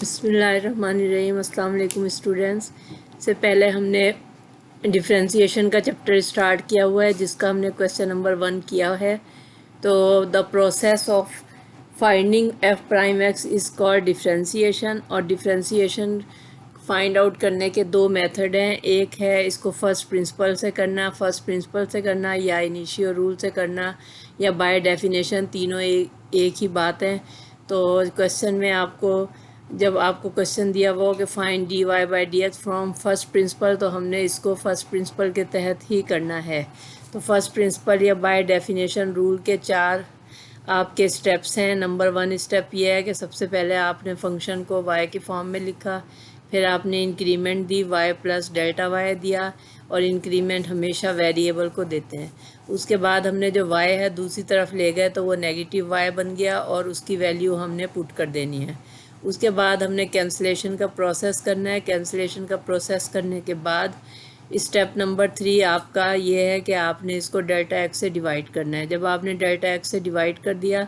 बिस्मिल्लाहिर्रहमानिर्रहीम। अस्सलाम वालेकुम स्टूडेंट्स। से पहले हमने डिफरेंशिएशन का चैप्टर स्टार्ट किया हुआ है जिसका हमने क्वेश्चन नंबर 1 किया है। तो the process of finding F prime x is called differentiation. और डिफरेंशिएशन फाइंड आउट करने के दो मेथड हैं। एक है इसको फर्स्ट प्रिंसिपल से करना, या इनिशियल रूल से करना, या बाय डेफिनेशन। तीनों एक ही बात है। तो क्वेश्चन में आपको जब आपको क्वेश्चन दिया हुआ हो कि find D Y by D X from first principle, तो हमने इसको फर्स्ट प्रिंसिपल के तहत ही करना है। तो फर्स्ट प्रिंसिपल या बाय डेफिनेशन रूल के 4 आपके स्टेप्स हैं। नंबर 1 स्टेप ये है कि सबसे पहले आपने फंक्शन को y के फॉर्म में लिखा, फिर आपने इंक्रीमेंट दी y प्लस डेल्टा y दिया, और इंक्रीमेंट हमेशा वेरिएबल को देते हैं। उसके बाद हमने जो y है दूसरी तरफ ले गए तो वो नेगेटिव y बन गया और उसकी वैल्यू हमने पुट कर देनी है। उसके बाद हमने कैंसलेशन का प्रोसेस करना है। कैंसलेशन का प्रोसेस करने के बाद स्टेप नंबर 3 आपका ये है कि आपने इसको डेल्टा एक्स से डिवाइड करना है। जब आपने डेल्टा एक्स से डिवाइड कर दिया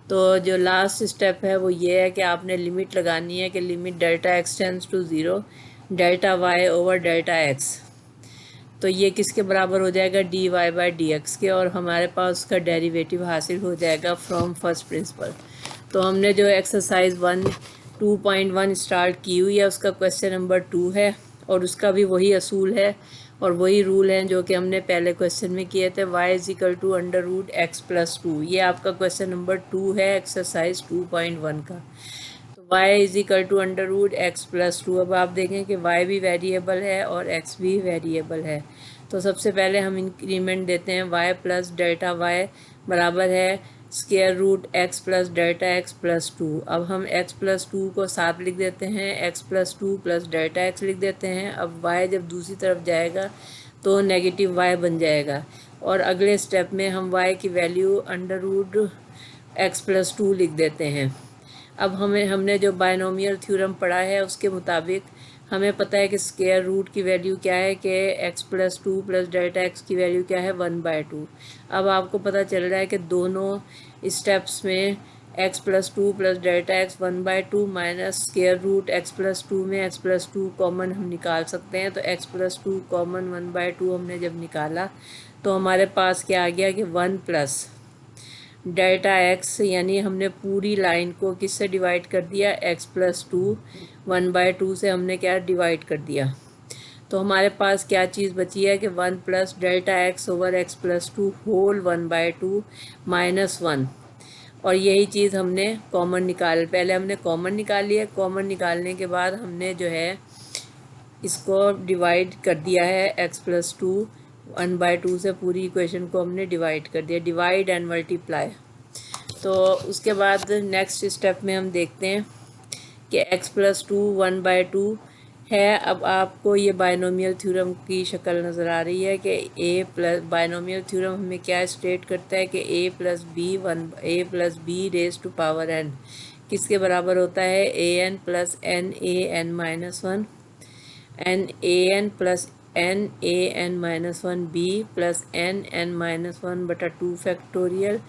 तो जो लास्ट स्टेप है वो ये है कि आपने लिमिट लगानी है कि limit delta X tends to 0 delta Y over delta X. तो ये किसके बराबर हो जाएगा? D Y by D x के, और हमारे पास उसका डेरिवेटिव हासिल हो जाएगा फ्रॉम फर्स्ट प्रिंसिपल। तो हमने जो एक्सरसाइज 2.1 स्टार्ट की हुई है उसका क्वेश्चन नंबर 2 है, और उसका भी वही असूल है और वही रूल हैं जो कि हमने पहले क्वेश्चन में किए थे। y is equal to under root X plus 2, ये आपका क्वेश्चन नंबर 2 है एक्सरसाइज 2.1 का। तो y is equal to under root X plus 2। अब आप देखें कि y भी वेरिएबल है और x भी वेरिएबल है। तो सबसे पहले हम इंक्रीमेंट देते हैं y प्लस डेल्टा y बराबर है square root X plus delta x plus 2। अब हम x प्लस 2 को साथ लिख देते हैं, x plus 2 plus delta x लिख देते हैं। अब y जब दूसरी तरफ जाएगा तो नेगेटिव y बन जाएगा, और अगले स्टेप में हम y की value under root X plus 2 लिख देते हैं। अब हमने जो बायनोमियल थ्योरम पढ़ा है उसके मुताबिक हमें पता है कि स्क्वायर रूट की वैल्यू क्या है कि x plus 2 plus delta x की वैल्यू क्या है 1/2। अब आपको पता चल रहा है कि दोनों स्टेप्स में x plus 2 plus delta X 1/2 minus square root X plus 2 में x प्लस 2 कॉमन हम निकाल सकते हैं। तो x प्लस 2 कॉमन 1/2 हमने जब निकाला तो हमारे पास क्या आ गया कि 1 प्लस डेल्टा एक्स, यानी हमने पूरी लाइन को किससे डिवाइड कर दिया? x प्लस 2 1/2 से हमने क्या डिवाइड कर दिया। तो हमारे पास क्या चीज़ बची है कि 1 plus delta x over x plus 2 whole 1/2 minus 1। और यही चीज़ हमने कॉमन पहले हमने कॉमन निकाल लिया। कॉमन निकालने के बाद हमने जो है इसको डिवाइड कर दिया है x प्लस 2 1/2 से, पूरी इक्वेशन को हमने डिवाइड कर दिया, डिवाइड एंड मल्टीप्लाई। तो उसके बाद नेक्स्ट स्टेप में हम देखते हैं कि x प्लस 2 1/2 है। अब आपको ये बायनोमियल थ्योरम की शक्ल नज़र आ रही है कि बायनोमियल थ्योरम हमें क्या स्टेट करता है कि a plus b raise to power n किसके बराबर होता है? an plus n a n minus 1 n a n plus n a n minus 1 b plus n minus 1 बटा 2 factorial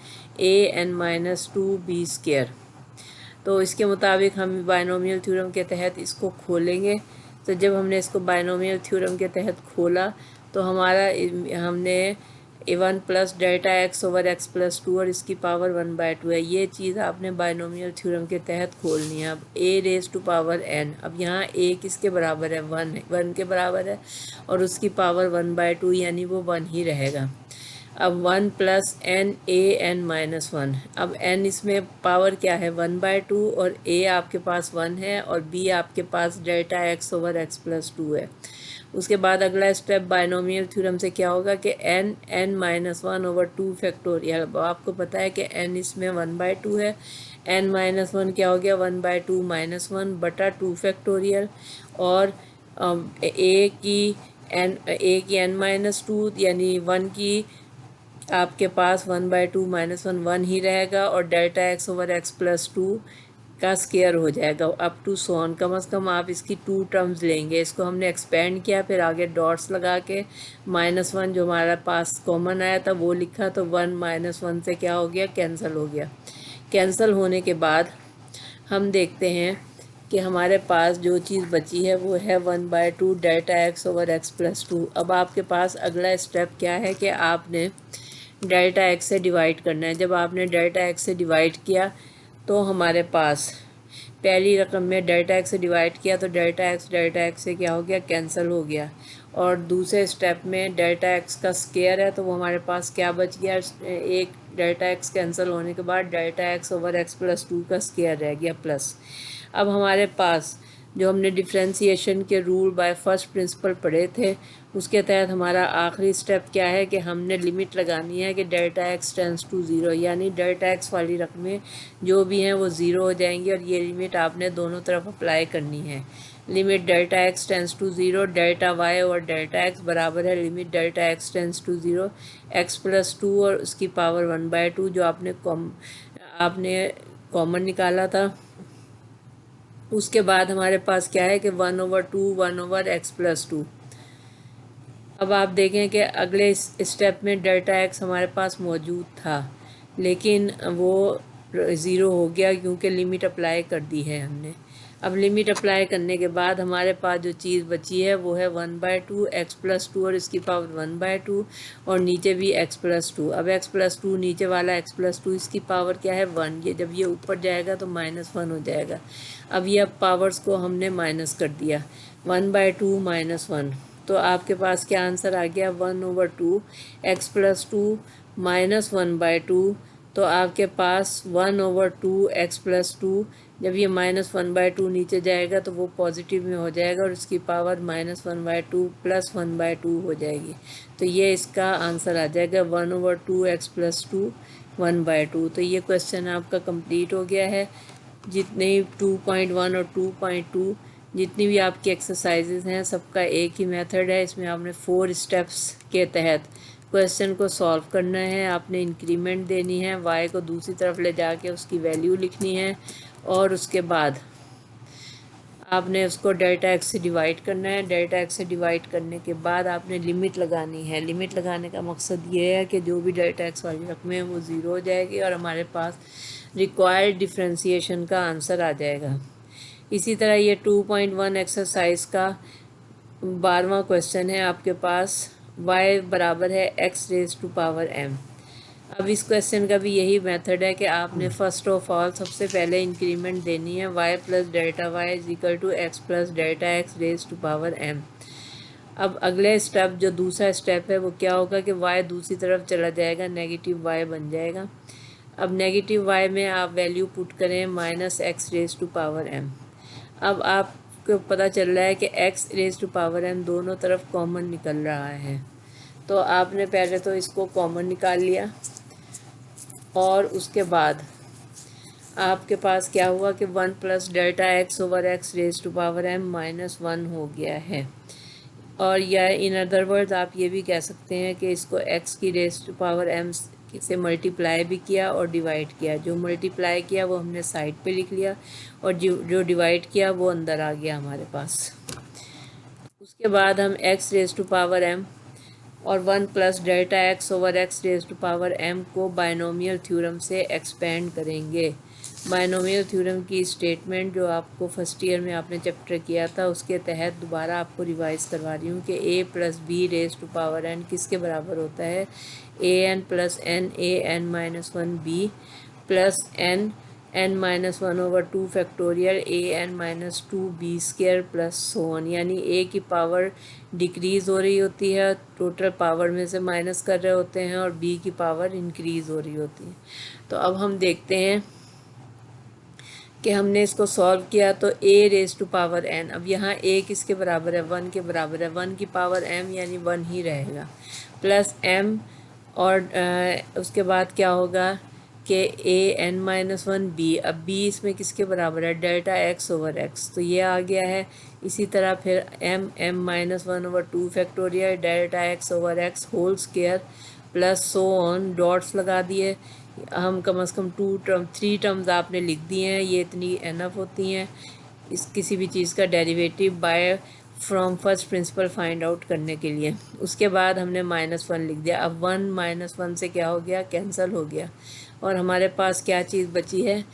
a n minus 2 b square. तो इसके मुताबिक हम binomial theorem के तहत इसको खोलेंगे। तो जब हमने इसको बायनोमियल थ्योरम के तहत खोला तो हमने 1 plus delta x over x plus 2 और इसकी पावर 1/2 है। ये चीज़ आपने बायनोमियल थ्योरम के तहत खोलनी है। अब a raise to power n, अब यहाँ a किसके बराबर है? 1 के बराबर है, और उसकी पावर 1/2 यानी वो 1 ही रहेगा। अब 1 plus n a n minus 1, अब n इसमें पावर क्या है? 1/2, और a आपके पास 1 है और b आपके पास delta x over x plus 2 है। उसके बाद अगला स्टेप बायनोमियल थ्योरम से क्या होगा कि n माइनस 1 ओवर 2 फैक्टोरियल। अब आपको पता है कि n इसमें 1/2 है, n माइनस 1 क्या हो गया? 1/2 माइनस 1 बटा 2 फैक्टोरियल, और a की n माइनस 2 यानी 1 की आपके पास 1/2 माइनस 1 ही रहेगा, और delta x over x plus 2 का स्क्वायर हो जाएगा अप टू सोन। कम से कम आप इसकी 2 टर्म्स लेंगे। इसको हमने एक्सपेंड किया, फिर आगे डॉट्स लगा के -1 जो हमारा पास कॉमन आया था वो लिखा, तो 1 -1 से क्या हो गया? कैंसिल हो गया। कैंसिल होने के बाद हम देखते हैं कि हमारे पास जो चीज़ बची है वो है 1/2 delta x over x plus 2। अब आपके पास अगला स्टेप क्या है कि आपने डेल्टा एक्स से डिवाइड करना है। जब आपने डेल्टा एक्स से डिवाइड किया तो हमारे पास पहली रकम में डेल्टा एक्स से डिवाइड किया तो डेल्टा एक्स से क्या हो गया, कैंसिल हो गया। और दूसरे स्टेप में डेल्टा एक्स का स्क्वायर है तो वो हमारे पास क्या बच गया, एक डेल्टा एक्स कैंसिल होने के बाद delta x over x plus 2 का स्क्वायर रह गया प्लस। अब हमारे पास जो हमने डिफ्रेंसिएशन के रूल बाय फर्स्ट प्रिंसिपल पढ़े थे उसके तहत हमारा आखिरी स्टेप क्या है कि हमने लिमिट लगानी है कि delta x tends to zero, यानी डेल्टा एक्स वाली रकमें जो भी हैं वो ज़ीरो हो जाएंगी और ये लिमिट आपने दोनों तरफ अप्लाई करनी है। Limit delta x tends to zero delta y और डेल्टा एक्स बराबर है limit delta x tends to zero x plus 2 और उसकी पावर 1/2 जो आपने कॉमन निकाला था। उसके बाद हमारे पास क्या है कि 1/2 1/x प्लस 2। अब आप देखें कि अगले स्टेप में डेल्टा एक्स हमारे पास मौजूद था लेकिन वो ज़ीरो हो गया क्योंकि लिमिट अप्लाई कर दी है हमने। अब लिमिट अप्लाई करने के बाद हमारे पास जो चीज़ बची है वो है 1/2 x प्लस 2 और इसकी पावर 1/2 और नीचे भी x प्लस 2। अब x प्लस 2 नीचे वाला x प्लस 2 इसकी पावर क्या है 1, ये जब ये ऊपर जाएगा तो -1 हो जाएगा। अब ये पावर्स को हमने माइनस कर दिया 1/2 -1 तो आपके पास क्या आंसर आ गया 1/2 x प्लस 2 -1/2। तो आपके पास 1/2 x प्लस 2, जब ये -1/2 नीचे जाएगा तो वो पॉजिटिव में हो जाएगा और इसकी पावर -1/2 प्लस 1/2 हो जाएगी। तो ये इसका आंसर आ जाएगा 1/2 x प्लस 2 1/2। तो ये क्वेश्चन आपका कंप्लीट हो गया है। जितने 2.1 और 2.2 जितनी भी आपकी एक्सरसाइजेज हैं सबका एक ही मेथड है। इसमें आपने 4 स्टेप्स के तहत क्वेश्चन को सॉल्व करना है। आपने इंक्रीमेंट देनी है, y को दूसरी तरफ ले जाके उसकी वैल्यू लिखनी है और उसके बाद आपने उसको डेल्टा एक्स से डिवाइड करना है। डेल्टा एक्स से डिवाइड करने के बाद आपने लिमिट लगानी है। लिमिट लगाने का मकसद ये है कि जो भी डेल्टा एक्स वाली रकमें हैं वो ज़ीरो हो जाएगी और हमारे पास रिक्वायर्ड डिफ्रेंसिएशन का आंसर आ जाएगा। इसी तरह ये 2.1 एक्सरसाइज का 12वां क्वेश्चन है आपके पास y बराबर है x raise to power m। अब इस क्वेश्चन का भी यही मेथड है कि आपने फर्स्ट ऑफ ऑल सबसे पहले इंक्रीमेंट देनी है y plus delta y is equal to x plus delta x raise to power m। अब अगले स्टेप जो दूसरा स्टेप है वो क्या होगा कि y दूसरी तरफ चला जाएगा, नेगेटिव y बन जाएगा। अब नेगेटिव y में आप वैल्यू पुट करें -x raise to power m। अब आपको पता चल रहा है कि x raise to power m दोनों तरफ कॉमन निकल रहा है। तो आपने पहले तो इसको कॉमन निकाल लिया और उसके बाद आपके पास क्या हुआ कि 1 plus delta x over x raise to power m -1 हो गया है। और या इन अदर वर्ड्स आप ये भी कह सकते हैं कि इसको x की रेज़ टू पावर m से मल्टीप्लाई भी किया और डिवाइड किया। जो मल्टीप्लाई किया वो हमने साइड पे लिख लिया और जो डिवाइड किया वो अंदर आ गया हमारे पास। उसके बाद हम x raise to power m और 1 plus delta x over x raise to power m को बायनोमियल थ्योरम से एक्सपेंड करेंगे। बायनोमियल थ्योरम की स्टेटमेंट जो आपको फर्स्ट ईयर में आपने चैप्टर किया था उसके तहत दोबारा आपको रिवाइज़ करवा रही हूँ कि a plus b raise to power n किसके बराबर होता है an plus n (a(n-1) b plus n(n-1/2 factorial an-2b² plus so on. यानी a की पावर डिक्रीज़ हो रही होती है, टोटल पावर में से माइनस कर रहे होते हैं और b की पावर इंक्रीज़ हो रही होती है। तो अब हम देखते हैं कि हमने इसको सॉल्व किया तो a raise to power n। अब यहाँ a किसके बराबर है 1 के बराबर है, 1 की पावर m यानी 1 ही रहेगा प्लस m और उसके बाद क्या होगा कि an-1 b। अब b इसमें किसके बराबर है डेल्टा x ओवर x, तो ये आ गया है। इसी तरह फिर m-1/2 factorial delta x over x whole square plus so on, dots लगा दिए। हम कम से कम 3 टर्म्स आपने लिख दिए हैं, ये इतनी एनफ होती हैं इस किसी भी चीज़ का derivative by from first principle find out करने के लिए। उसके बाद हमने -1 लिख दिया। अब 1 -1 से क्या हो गया कैंसिल हो गया और हमारे पास क्या चीज़ बची है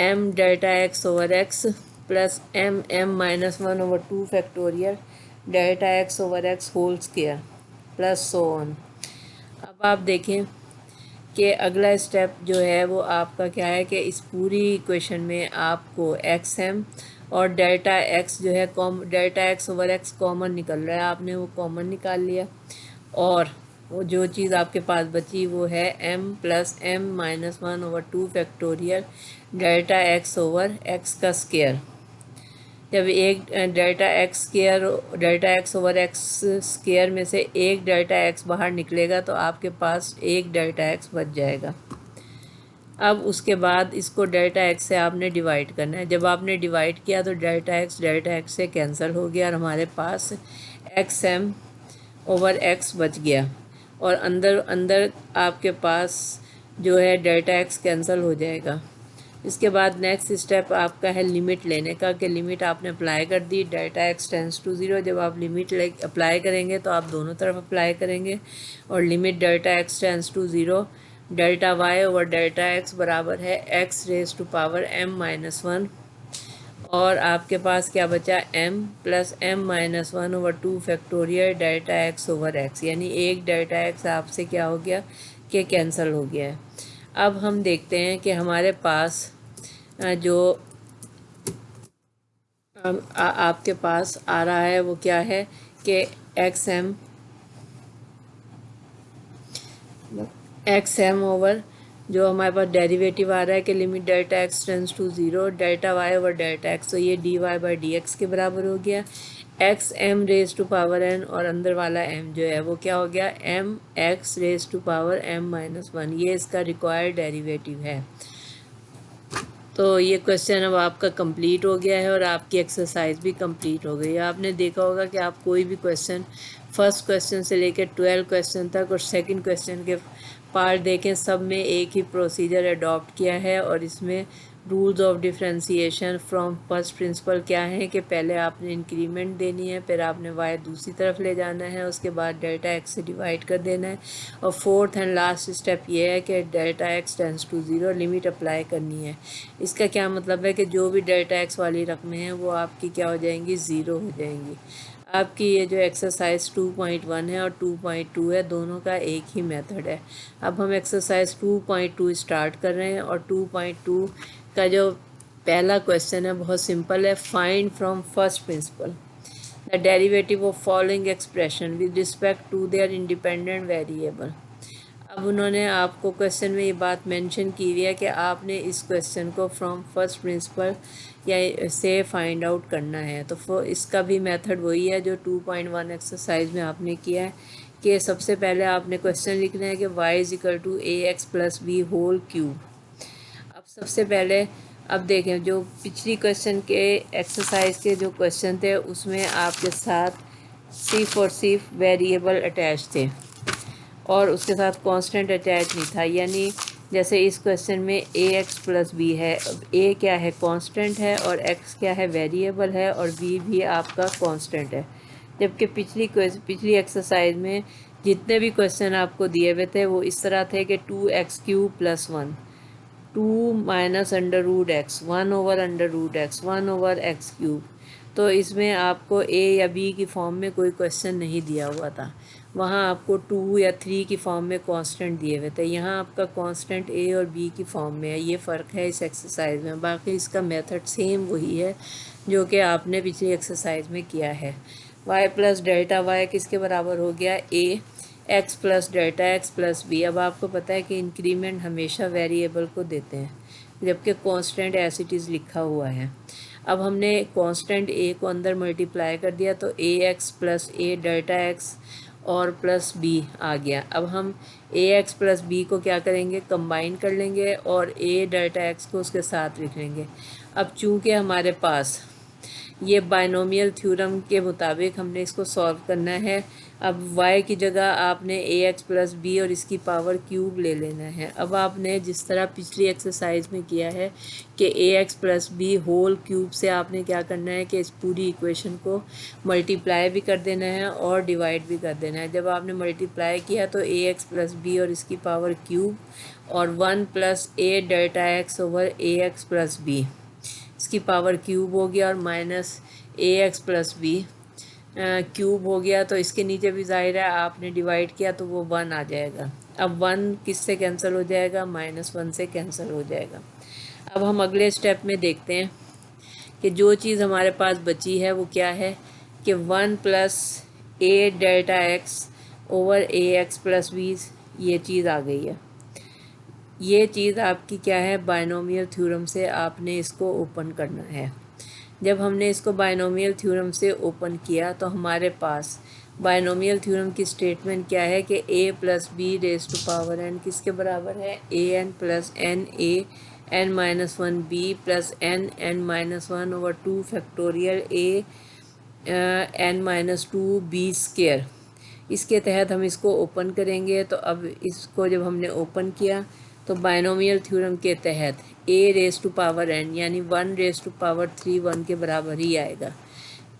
m delta x over x plus m minus 1 over 2 factorial delta x over x whole square plus so on. अब आप देखें कि अगला स्टेप जो है वो आपका क्या है कि इस पूरी इक्वेशन में आपको xm और डेल्टा x जो है delta x over x common निकल रहा है, आपने वो कॉमन निकाल लिया और वो जो चीज़ आपके पास बची वो है m plus m minus 1 over 2 factorial delta x over x का स्क्वायर। जब एक delta x over x square में से एक डेल्टा x बाहर निकलेगा तो आपके पास एक डेल्टा x बच जाएगा। अब उसके बाद इसको डेल्टा x से आपने डिवाइड करना है। जब आपने डिवाइड किया तो डेल्टा x से कैंसिल हो गया और हमारे पास xm ओवर x बच गया और अंदर अंदर आपके पास जो है डेल्टा x कैंसिल हो जाएगा। इसके बाद नेक्स्ट स्टेप आपका है लिमिट लेने का कि लिमिट आपने अप्लाई कर दी डेल्टा x टेंस टू 0। जब आप लिमिट अप्लाई करेंगे तो आप दोनों तरफ अप्लाई करेंगे और limit delta x tends to 0 delta y over delta x बराबर है x raise to power m minus 1 और आपके पास क्या बचा m plus m minus 1 over 2 factorial delta x over x, यानी एक डेल्टा x आपसे क्या हो गया कि कैंसिल हो गया है। अब हम देखते हैं कि हमारे पास जो आपके पास आ रहा है वो क्या है कि xm ओवर जो हमारे पास डेरिवेटिव आ रहा है कि limit delta x tends to 0 delta y over delta x, तो ये dy बाई dx के बराबर हो गया x m raise to power n और अंदर वाला m जो है वो क्या हो गया m x raise to power m minus 1, ये इसका रिक्वायर्ड डेरिवेटिव है। तो ये क्वेश्चन अब आपका कंप्लीट हो गया है और आपकी एक्सरसाइज भी कंप्लीट हो गई है। आपने देखा होगा कि आप कोई भी क्वेश्चन फर्स्ट क्वेश्चन से लेकर 12 क्वेश्चन तक और सेकंड क्वेश्चन के पार्ट देखें, सब में एक ही प्रोसीजर अडॉप्ट किया है और इसमें rules of differentiation from first principal क्या है कि पहले आपने इंक्रीमेंट देनी है, फिर आपने y दूसरी तरफ ले जाना है, उसके बाद डेल्टा x से डिवाइड कर देना है और फोर्थ एंड लास्ट स्टेप ये है कि delta x tends to 0 limit apply करनी है। इसका क्या मतलब है कि जो भी डेल्टा x वाली रकमें हैं वो आपकी क्या हो जाएंगी, ज़ीरो हो जाएंगी। आपकी ये जो एक्सरसाइज 2.1 है और 2.2 है, दोनों का एक ही मेथड है। अब हम एक्सरसाइज 2.2 स्टार्ट कर रहे हैं और 2.2 का जो पहला क्वेश्चन है बहुत सिंपल है। Find from first principle the derivative of following expression with respect to their independent variable. अब उन्होंने आपको क्वेश्चन में ये बात मेंशन की हुई है कि आपने इस क्वेश्चन को फ्रॉम फर्स्ट प्रिंसिपल या से फाइंड आउट करना है। तो इसका भी मेथड वही है जो 2.1 एक्सरसाइज में आपने किया है कि सबसे पहले आपने क्वेश्चन लिखना है कि y is equal to a x plus b whole cube. अब सबसे पहले अब देखें जो पिछली क्वेश्चन के एक्सरसाइज के जो क्वेश्चन थे उसमें आपके साथ सिर्फ और सिर्फ वेरिएबल अटैच थे और उसके साथ कांस्टेंट अटैच नहीं था, यानी जैसे इस क्वेश्चन में ए एक्स प्लस बी है, ए क्या है कांस्टेंट है और एक्स क्या है वेरिएबल है और बी भी आपका कांस्टेंट है। जबकि पिछली एक्सरसाइज में जितने भी क्वेश्चन आपको दिए हुए थे वो इस तरह थे कि 2x cube plus 1, 2 minus under root x, 1 over under root x, 1 over x cube. तो इसमें आपको ए या बी की फॉर्म में कोई क्वेश्चन नहीं दिया हुआ था, वहाँ आपको 2 या 3 की फॉर्म में कांस्टेंट दिए हुए थे। यहाँ आपका कांस्टेंट ए और बी की फॉर्म में है, ये फ़र्क है इस एक्सरसाइज में। बाकी इसका मेथड सेम वही है जो कि आपने पिछली एक्सरसाइज में किया है। y प्लस डेल्टा y किसके बराबर हो गया, a x plus delta x plus b. अब आपको पता है कि इंक्रीमेंट हमेशा वेरिएबल को देते हैं जबकि कांस्टेंट एज इट इज़ लिखा हुआ है। अब हमने कांस्टेंट ए को अंदर मल्टीप्लाई कर दिया तो ए एक्स प्लस ए डेल्टा एक्स और प्लस बी आ गया। अब हम ए एक्स प्लस बी को क्या करेंगे, कंबाइन कर लेंगे और ए डेल्टा एक्स को उसके साथ लिख लेंगे। अब चूंकि हमारे पास ये बाइनोमियल थ्योरम के मुताबिक हमने इसको सॉल्व करना है। अब y की जगह आपने ए एक्स प्लस बी और इसकी पावर क्यूब ले लेना है। अब आपने जिस तरह पिछली एक्सरसाइज में किया है कि a x plus b whole cube से आपने क्या करना है कि इस पूरी इक्वेशन को मल्टीप्लाई भी कर देना है और डिवाइड भी कर देना है। जब आपने मल्टीप्लाई किया तो ए एक्स प्लस बी और इसकी पावर क्यूब और 1 plus A delta x over a x plus B, इसकी पावर क्यूब हो गया और माइनस ए एक्स प्लस बी क्यूब हो गया, तो इसके नीचे भी जाहिर है आपने डिवाइड किया तो वो 1 आ जाएगा। अब 1 किससे कैंसिल हो जाएगा, -1 से कैंसिल हो जाएगा। अब हम अगले स्टेप में देखते हैं कि जो चीज़ हमारे पास बची है वो क्या है कि 1 plus A delta x over a x plus B, ये चीज़ आ गई है। ये चीज़ आपकी क्या है, बायनोमियल थ्योरम से आपने इसको ओपन करना है। जब हमने इसको बायनोमियल थ्योरम से ओपन किया तो हमारे पास बायनोमियल थ्योरम की स्टेटमेंट क्या है कि a plus b raise to power n किसके बराबर है, a n plus n a n minus one b plus n n minus one over 2 factorial a n minus two b square. इसके तहत हम इसको ओपन करेंगे। तो अब इसको जब हमने ओपन किया तो बायनोमियल थ्योरम के तहत a raise to power n यानी 1 रेज टू पावर 3 1 के बराबर ही आएगा।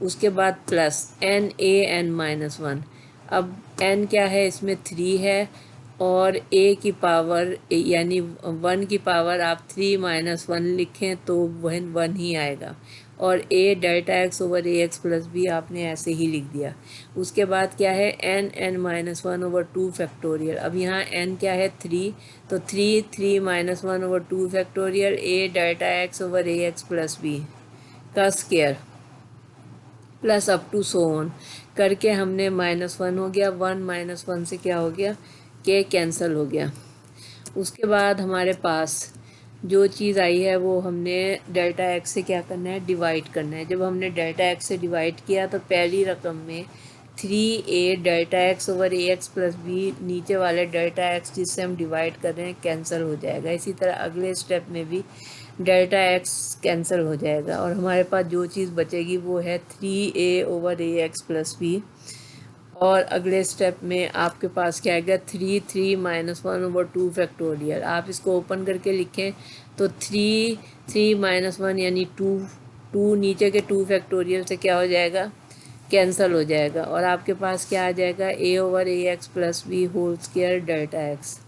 उसके बाद plus n a n minus one. अब n क्या है, इसमें 3 है और a की पावर यानी 1 की पावर आप 3 माइनस 1 लिखें तो वह 1 ही आएगा। और a delta x over a x plus b आपने ऐसे ही लिख दिया। उसके बाद क्या है, n n minus one over 2 factorial. अब यहाँ n क्या है, 3, तो 3 minus one over 2 factorial a delta x over a x plus b का square plus up to so on करके हमने -1 हो गया। 1 -1 से क्या हो गया, के कैंसिल हो गया। उसके बाद हमारे पास जो चीज़ आई है वो हमने डेल्टा एक्स से क्या करना है, डिवाइड करना है। जब हमने डेल्टा एक्स से डिवाइड किया तो पहली रकम में 3a delta x over a x plus B, नीचे वाले डेल्टा एक्स जिससे हम डिवाइड कर रहे हैं कैंसिल हो जाएगा। इसी तरह अगले स्टेप में भी डेल्टा एक्स कैंसिल हो जाएगा और हमारे पास जो चीज़ बचेगी वो है 3a over a x plus B. और अगले स्टेप में आपके पास क्या आएगा, 3 माइनस वन ओवर 2 फैक्टोरियल। आप इसको ओपन करके लिखें तो 3 माइनस वन यानी 2 नीचे के 2 फैक्टोरियल से क्या हो जाएगा, कैंसिल हो जाएगा और आपके पास क्या आ जाएगा, a over a x plus b whole square delta x.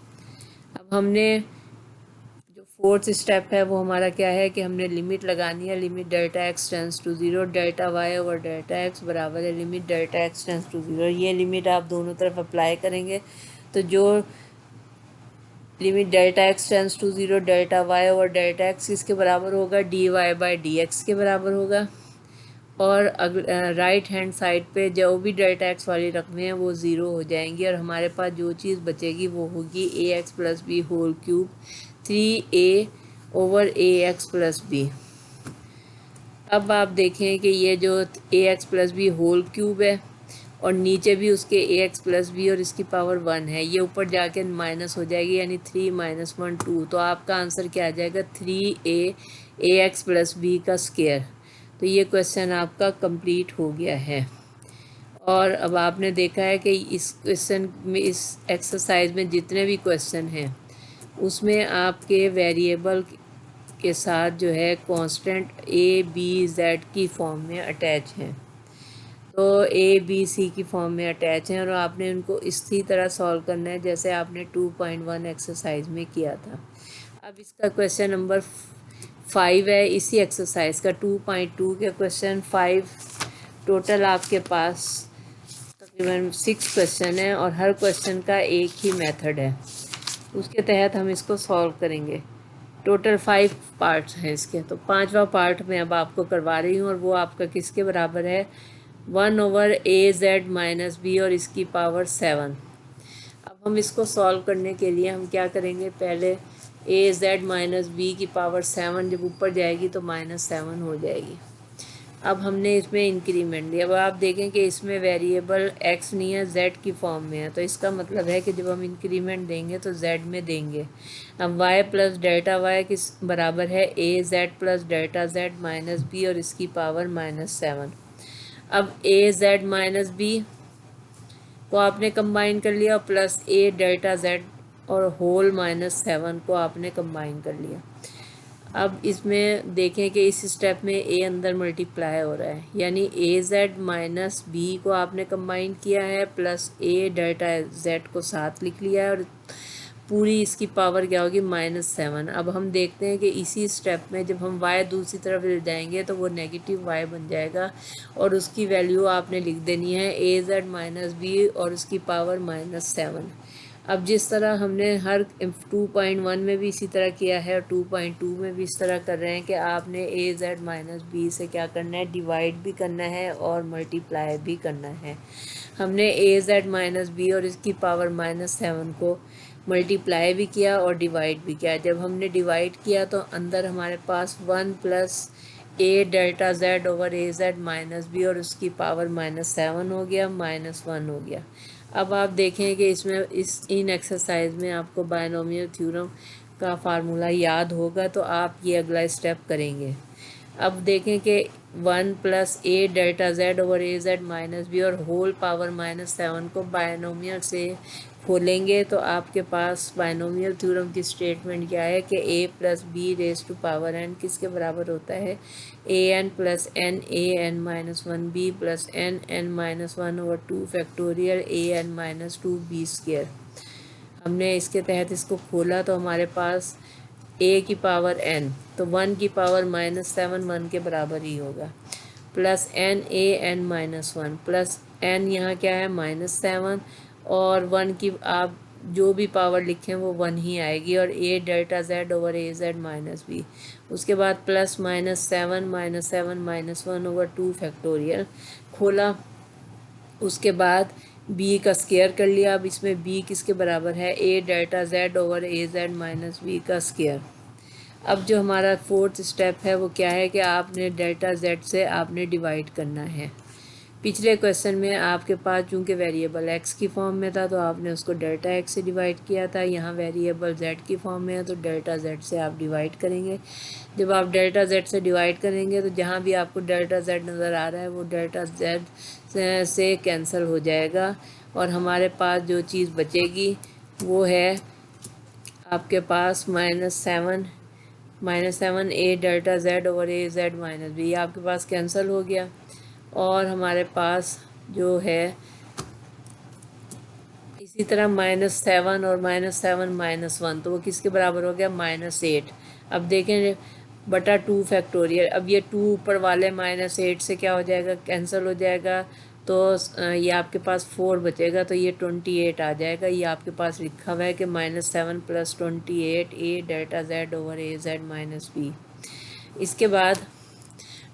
अब हमने जो फोर्थ स्टेप है वो हमारा क्या है कि हमने लिमिट लगानी है। Limit delta x tends to 0 delta Y over delta x बराबर है limit delta x tends to 0। ये लिमिट आप दोनों तरफ अप्लाई करेंगे तो जो limit delta x tends to 0 delta Y over delta x इसके बराबर होगा d Y by D x के बराबर होगा। और राइट हैंड साइड पे जो भी डेल्टा एक्स वाली रकमें हैं वो 0 हो जाएंगी और हमारे पास जो चीज़ बचेगी वो होगी a x plus b whole cube 3a over a x plus b. अब आप देखें कि ये जो a x plus b whole cube है और नीचे भी उसके ए एक्स प्लस बी और इसकी पावर 1 है, ये ऊपर जाके माइनस हो जाएगी यानी 3 माइनस 1 2। तो आपका आंसर क्या आ जाएगा, 3a ए एक्स प्लस बी का स्क्वायर। तो ये क्वेश्चन आपका कंप्लीट हो गया है। और अब आपने देखा है कि इस क्वेश्चन में, इस एक्सरसाइज में जितने भी क्वेश्चन हैं उसमें आपके वेरिएबल के साथ जो है कांस्टेंट ए बी जेड की फॉर्म में अटैच हैं। तो ए बी सी की फॉर्म में अटैच हैं और आपने उनको इसी तरह सॉल्व करना है जैसे आपने 2.1 एक्सरसाइज में किया था। अब इसका क्वेश्चन नंबर 5 है इसी एक्सरसाइज का, 2.2 के क्वेश्चन 5। टोटल आपके पास तकरीबन 6 क्वेश्चन है और हर क्वेश्चन का एक ही मेथड है, उसके तहत हम इसको सॉल्व करेंगे। टोटल 5 पार्ट्स हैं इसके, तो 5वां पार्ट मैं अब आपको करवा रही हूँ और वो आपका किसके बराबर है, 1 ओवर ए जेड माइनस बी और इसकी पावर 7। अब हम इसको सॉल्व करने के लिए हम क्या करेंगे, पहले ए जेड माइनस बी की पावर 7 जब ऊपर जाएगी तो -7 हो जाएगी। अब हमने इसमें इंक्रीमेंट दिया। अब आप देखें कि इसमें वेरिएबल x नहीं है, z की फॉर्म में है, तो इसका मतलब है कि जब हम इंक्रीमेंट देंगे तो z में देंगे। अब y प्लस डेल्टा y किस बराबर है, a z plus delta z minus b और इसकी पावर -7। अब a z माइनस b को आपने कंबाइन कर लिया प्लस a डेल्टा z और होल -7 को आपने कंबाइन कर लिया। अब इसमें देखें कि इस स्टेप में a अंदर मल्टीप्लाई हो रहा है यानी ए जेड माइनस बी को आपने कंबाइन किया है प्लस a डेल्टा z को साथ लिख लिया है और पूरी इसकी पावर क्या होगी -7। अब हम देखते हैं कि इसी स्टेप में जब हम y दूसरी तरफ ले जाएंगे तो वो नेगेटिव y बन जाएगा और उसकी वैल्यू आपने लिख देनी है az-b और उसकी पावर -7। अब जिस तरह हमने हर 2.1 में भी इसी तरह किया है और 2.2 में भी इस तरह कर रहे हैं कि आपने az-b से क्या करना है, डिवाइड भी करना है और मल्टीप्लाई भी करना है। हमने az-b और इसकी पावर -7 को मल्टीप्लाई भी किया और डिवाइड भी किया। जब हमने डिवाइड किया तो अंदर हमारे पास 1 plus a delta z over az-b और उसकी पावर -7 हो गया, -1 हो गया। अब आप देखें कि इसमें इन एक्सरसाइज में आपको बायनोमियल थ्योरम का फार्मूला याद होगा तो आप ये अगला स्टेप करेंगे। अब देखें कि 1 plus a delta z over az-b और होल पावर -7 को बायनोमियल से खोलेंगे तो आपके पास बायनोमियल थ्योरम की स्टेटमेंट क्या है कि a plus b raise to power n किसके बराबर होता है, an plus n an-1b plus n-1 over 2 factorial an-2b square. हमने इसके तहत इसको खोला तो हमारे पास a की पावर n, तो 1 की पावर -7 1 के बराबर ही होगा, प्लस n-1 प्लस n यहाँ क्या है -7 और 1 की आप जो भी पावर लिखें वो 1 ही आएगी और a delta z over az-b। उसके बाद प्लस -7 -1 ओवर 2 फैक्टोरियल खोला। उसके बाद b का स्क्वायर कर लिया। अब इसमें b किसके बराबर है, a delta z over az-b का स्क्वायर। अब जो हमारा फोर्थ स्टेप है वो क्या है कि आपने डेल्टा z से आपने डिवाइड करना है। पिछले क्वेश्चन में आपके पास चूंकि वेरिएबल x की फॉर्म में था तो आपने उसको डेल्टा x से डिवाइड किया था। यहाँ वेरिएबल z की फॉर्म में है तो डेल्टा z से आप डिवाइड करेंगे। जब आप डेल्टा z से डिवाइड करेंगे तो जहाँ भी आपको डेल्टा z नज़र आ रहा है वो डेल्टा z से कैंसिल हो जाएगा और हमारे पास जो चीज़ बचेगी वो है आपके पास -7 a delta z over az-b आपके पास कैंसिल हो गया और हमारे पास जो है इसी तरह -7 और -7 -1 तो वो किसके बराबर हो गया, -8। अब देखें बटा 2 फैक्टोरियल। अब ये 2 ऊपर वाले -8 से क्या हो जाएगा, कैंसिल हो जाएगा तो ये आपके पास 4 बचेगा तो ये 28 आ जाएगा। ये आपके पास लिखा हुआ है कि -7 plus 28 a delta z over az-b। इसके बाद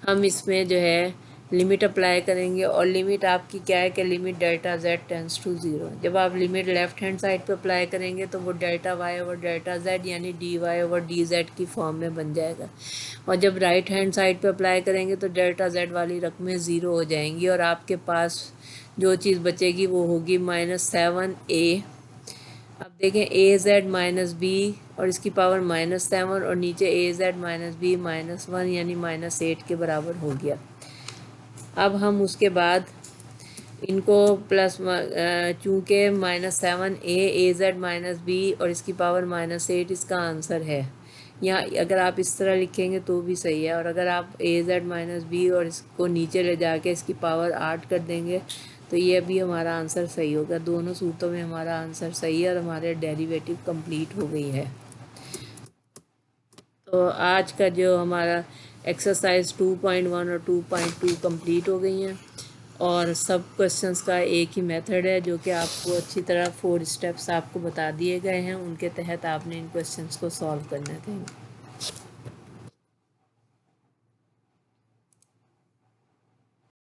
हम इसमें जो है लिमिट अप्लाई करेंगे और लिमिट आपकी क्या है कि limit delta z tends to 0। जब आप लिमिट लेफ्ट हैंड साइड पे अप्लाई करेंगे तो वो delta y over delta z यानी dy ओवर dz की फॉर्म में बन जाएगा और जब राइट हैंड साइड पे अप्लाई करेंगे तो डेल्टा z वाली रकमें 0 हो जाएंगी और आपके पास जो चीज़ बचेगी वो होगी -7a। अब देखें az-b और इसकी पावर -7 और नीचे az-b -1 यानी -8 के बराबर हो गया। अब हम उसके बाद इनको प्लस चूँकि -7 a az-b और इसकी पावर -8 इसका आंसर है। यहाँ अगर आप इस तरह लिखेंगे तो भी सही है और अगर आप az-b और इसको नीचे ले जाके इसकी पावर 8 कर देंगे तो ये भी हमारा आंसर सही होगा। दोनों सूत्रों में हमारा आंसर सही है और हमारे डेरिवेटिव कंप्लीट हो गई है। तो आज का जो हमारा एक्सरसाइज 2.1 और 2.2 कंप्लीट हो गई हैं और सब क्वेश्चंस का एक ही मेथड है जो कि आपको अच्छी तरह 4 स्टेप्स आपको बता दिए गए हैं, उनके तहत आपने इन क्वेश्चंस को सॉल्व करना है।